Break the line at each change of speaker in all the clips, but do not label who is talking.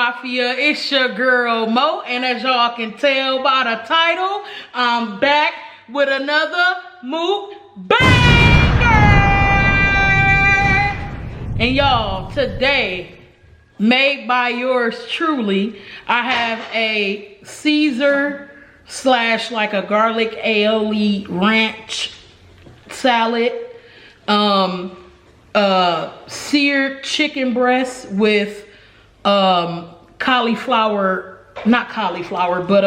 Mafia, it's your girl Mo, and as y'all can tell by the title, I'm back with another Mukbang. And y'all, today, made by yours truly, I have a Caesar slash like a garlic aioli ranch salad, seared chicken breast with cauliflower, not cauliflower, but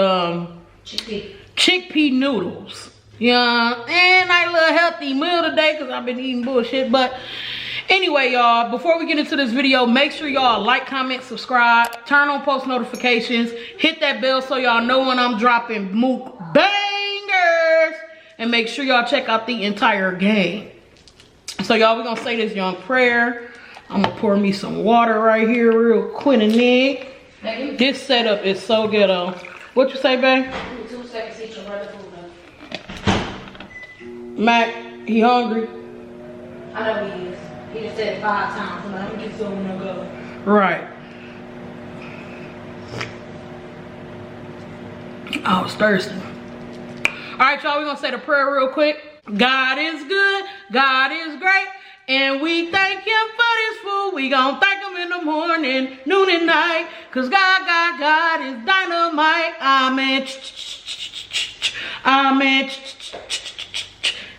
chickpea noodles. Yeah, and a little healthy meal today because I've been eating bullshit. But anyway, y'all, before we get into this video, make sure y'all like, comment, subscribe, turn on post notifications, hit that bell so y'all know when I'm dropping mukbangers, and make sure y'all check out the entire game. So y'all, we're gonna say this young prayer. I'm gonna pour me some water right here real quick. And this setup is so ghetto. What you say, babe?
2 seconds, eat your brother food up.
Mac, he hungry?
I know he is. He just said it 5 times. So let me get some when I go.
Right. I was thirsty. All right, y'all, we're gonna say the prayer real quick. God is good, God is great, and we thank him for this food. We gonna thank him in the morning, noon and night, cause God is dynamite. Amen. Amen.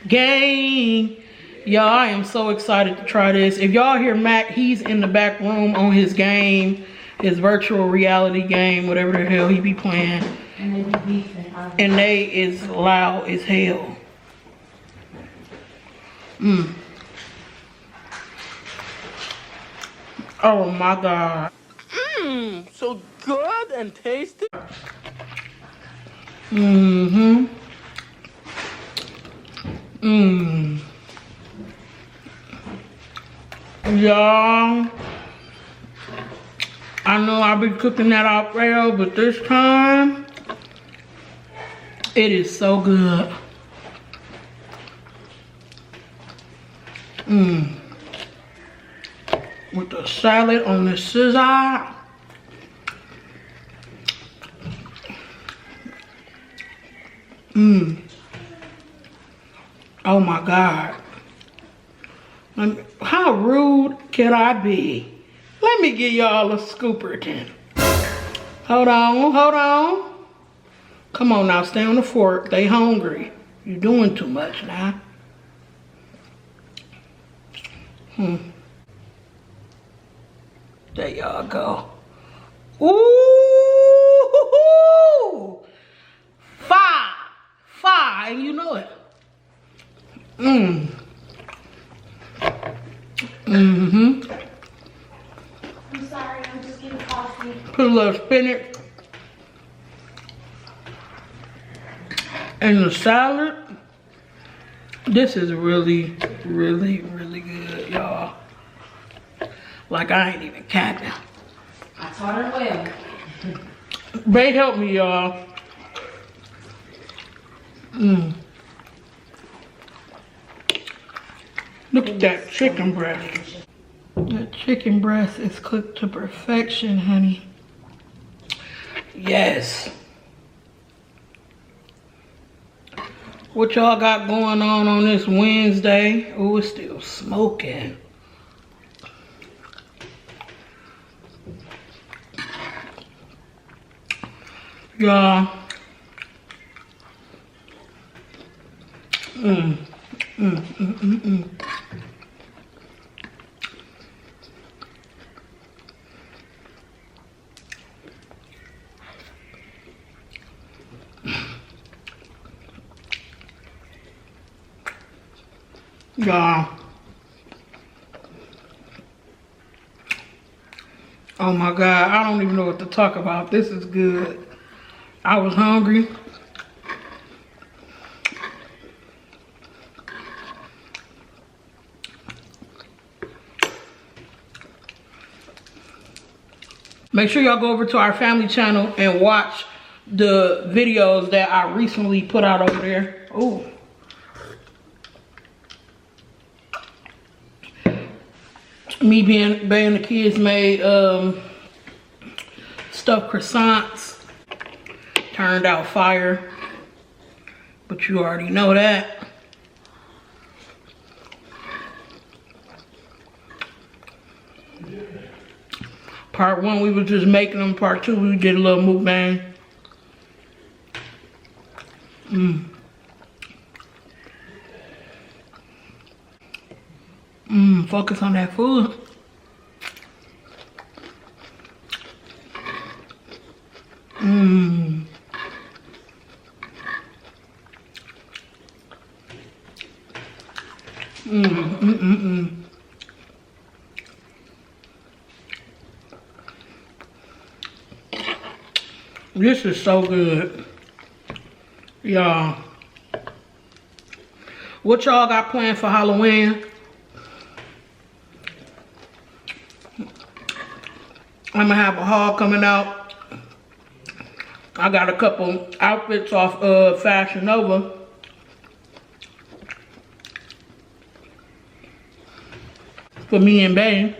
Gang. Y'all, I am so excited to try this. If y'all hear Mac, he's in the back room on his game, his virtual reality game, whatever the hell he be playing.
And they be beefing.
And they is loud as hell. Oh my God.
So good and tasty.
Y'all, I know I've been cooking that Alfredo, but this time, it is so good. With the salad on the scissor. Oh my God. How rude can I be? Let me give y'all a scooper then. Hold on. Come on now, stay on the fork. They hungry. You're doing too much now. There y'all go. Ooh! Fire, and you know it.
I'm sorry, I'm just getting coffee.
Put a little spinach in the salad. This is really good, y'all. Like I ain't even capping.
I taught her well.
They help me, y'all. Look at that chicken breast. That chicken breast is cooked to perfection, honey. Yes. What y'all got going on this Wednesday? Oh, it's still smoking. Y'all. Y'all. Oh my God, I don't even know what to talk about. This is good. I was hungry. Make sure y'all go over to our family channel and watch the videos that I recently put out over there. Oh. Me being the kids made stuffed croissants. Turned out fire. But you already know that. Part 1, we was just making them. Part 2, we did a little mukbang. Focus on that food. This is so good. Y'all. What y'all got planned for Halloween? I'm gonna have a haul coming out. I got a couple outfits off of Fashion Nova. For me and Bae.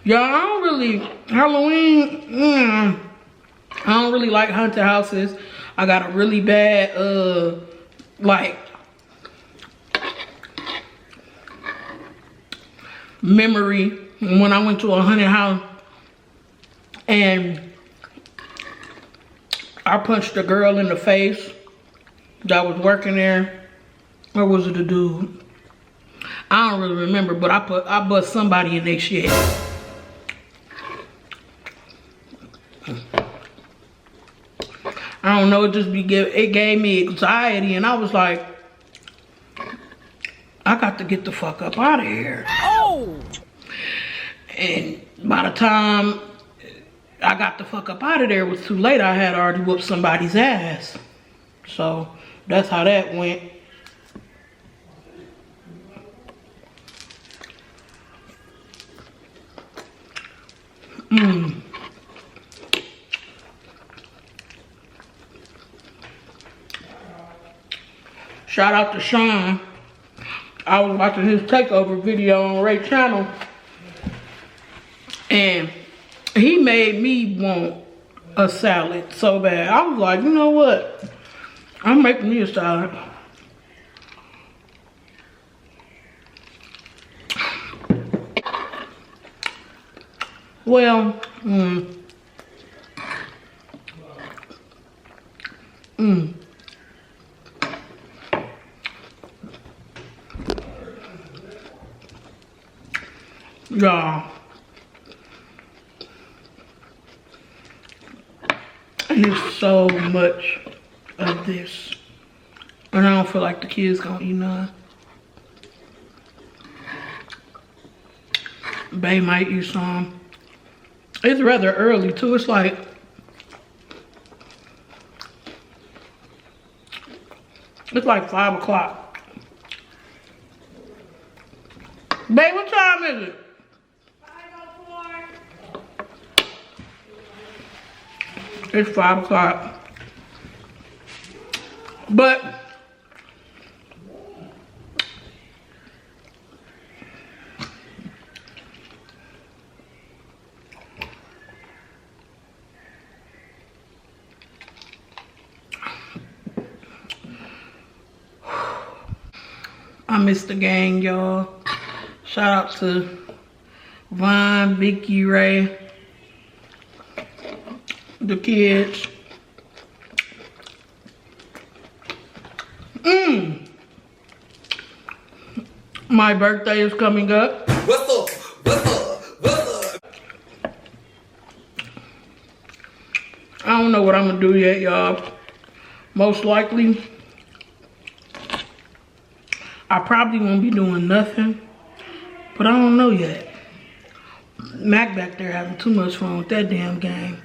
Y'all, I don't really, Halloween, I don't really like haunted houses. I got a really bad, like, memory when I went to a haunted house and I punched a girl in the face that was working there. Or was it a dude? I don't really remember, but I bust somebody in their shit. I don't know, it gave me anxiety, and I was like, I got to get the fuck up out of here. Oh! And by the time I got the fuck up out of there, it was too late. I had already whooped somebody's ass. So that's how that went. Shout out to Sean. I was watching his takeover video on Ray's channel, and he made me want a salad so bad. I was like, you know what? I'm making me a salad. Well, y'all, and there's so much of this, and I don't feel like the kids gonna eat none. Bae might eat some. It's rather early too. It's like it's like 5 o'clock. Bae, what time is it?
5:04.
It's 5 o'clock. But I miss the gang, y'all. Shout out to Vaughn, Vicky, Ray, the kids. My birthday is coming up.
What's up? What's up? What's up?
I don't know what I'm gonna do yet, y'all. Most likely, I probably won't be doing nothing, but I don't know yet. Mac back there having too much fun with that damn game.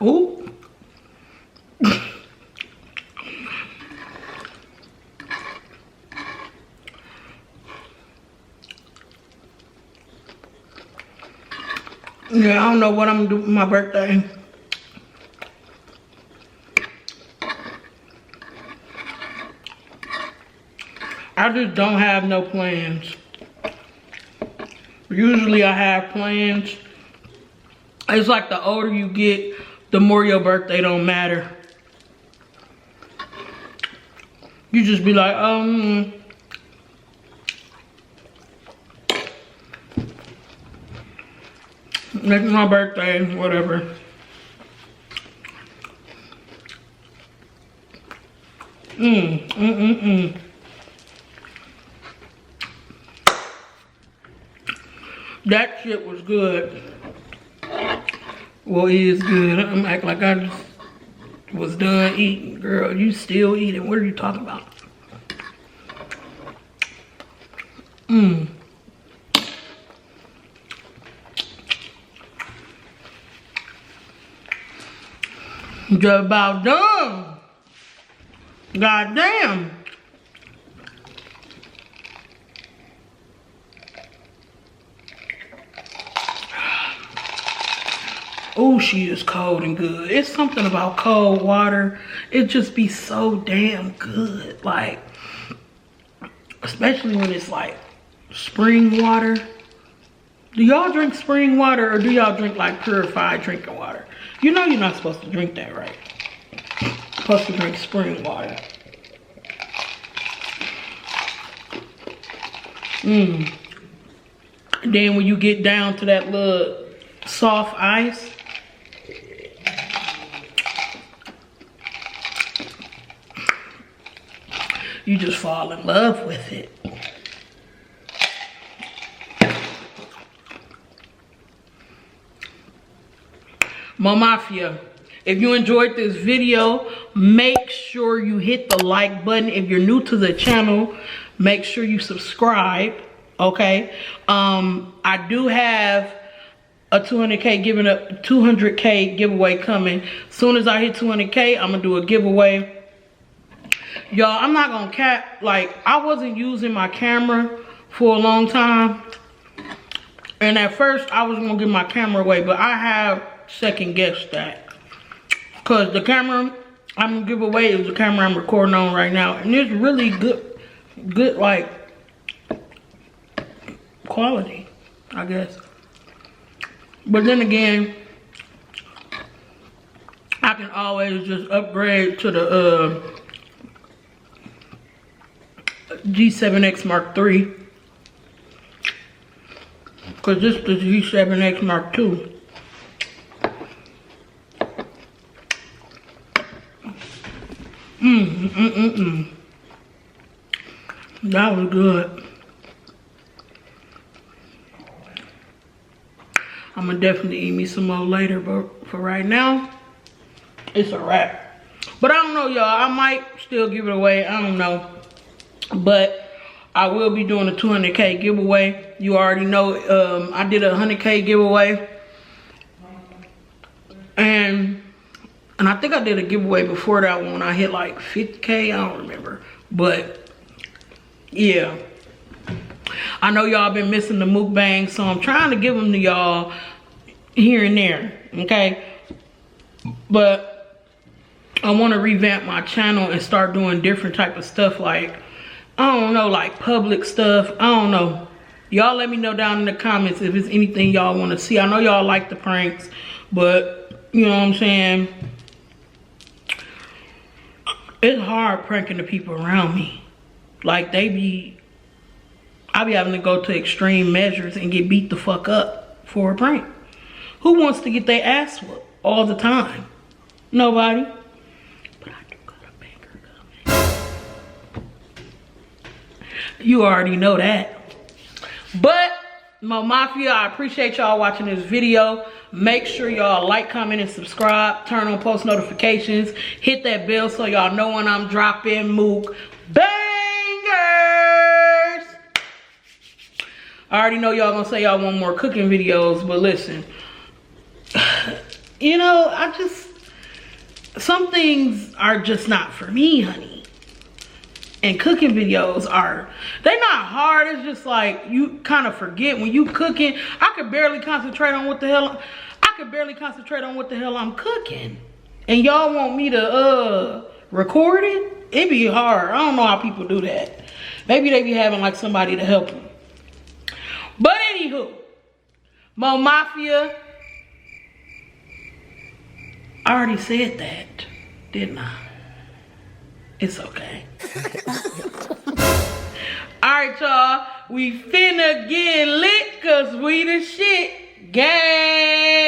Ooh. Yeah, I don't know what I'm gonna do for my birthday. I just don't have no plans. Usually I have plans. It's like the older you get, the more your birthday don't matter. You just be like, it's my birthday, whatever. That shit was good. Well, it is good. I'm acting like I just was done eating. Girl, you still eating. What are you talking about? Just about done. God damn. Oh, she is cold and good. It's something about cold water. It just be so damn good. Like, especially when it's like spring water. Do y'all drink spring water or do y'all drink like purified drinking water? You know you're not supposed to drink that, right? You're supposed to drink spring water. Then when you get down to that little soft ice, you just fall in love with it. MOEMAFIAA, if you enjoyed this video, make sure you hit the like button. If you're new to the channel, make sure you subscribe, okay? I do have a 200K giveaway coming. As soon as I hit 200K, I'm gonna do a giveaway. Y'all, I'm not gonna cap, like, I wasn't using my camera for a long time. And at first, I was gonna give my camera away, but I have second guessed that. Cause the camera I'm gonna give away is the camera I'm recording on right now. And it's really good like, quality, I guess. But then again, I can always just upgrade to the G7X Mark III, because this is the G7X Mark II. That was good. I'm gonna definitely eat me some more later, but for right now, it's a wrap. But I don't know, y'all. I might still give it away. I don't know. But I will be doing a 200K giveaway. You already know I did a 100K giveaway. And I think I did a giveaway before that one. I hit like 50K. I don't remember. But yeah. I know y'all been missing the mukbang, so I'm trying to give them to y'all here and there. Okay? But I want to revamp my channel and start doing different type of stuff, like, I don't know, like public stuff. I don't know. Y'all let me know down in the comments if it's anything y'all want to see. I know y'all like the pranks, but you know what I'm saying? It's hard pranking the people around me. Like, I be having to go to extreme measures and get beat the fuck up for a prank. Who wants to get their ass whooped all the time? Nobody. But I do got a banger coming. You already know that. But MOEMAFIAA, I appreciate y'all watching this video. Make sure y'all like, comment, and subscribe. Turn on post notifications. Hit that bell so y'all know when I'm dropping Mukbangers. I already know y'all gonna say y'all want more cooking videos, but listen. You know, some things are just not for me, honey. And cooking videos they're not hard. It's just like, you kind of forget when you cooking. I could barely concentrate on what the hell I'm cooking. And y'all want me to record it? It be hard. I don't know how people do that. Maybe they be having like somebody to help them. But anywho, MOEMAFIAA. I already said that, didn't I? It's okay. Alright, y'all. We finna get lit cause we the shit. Gang.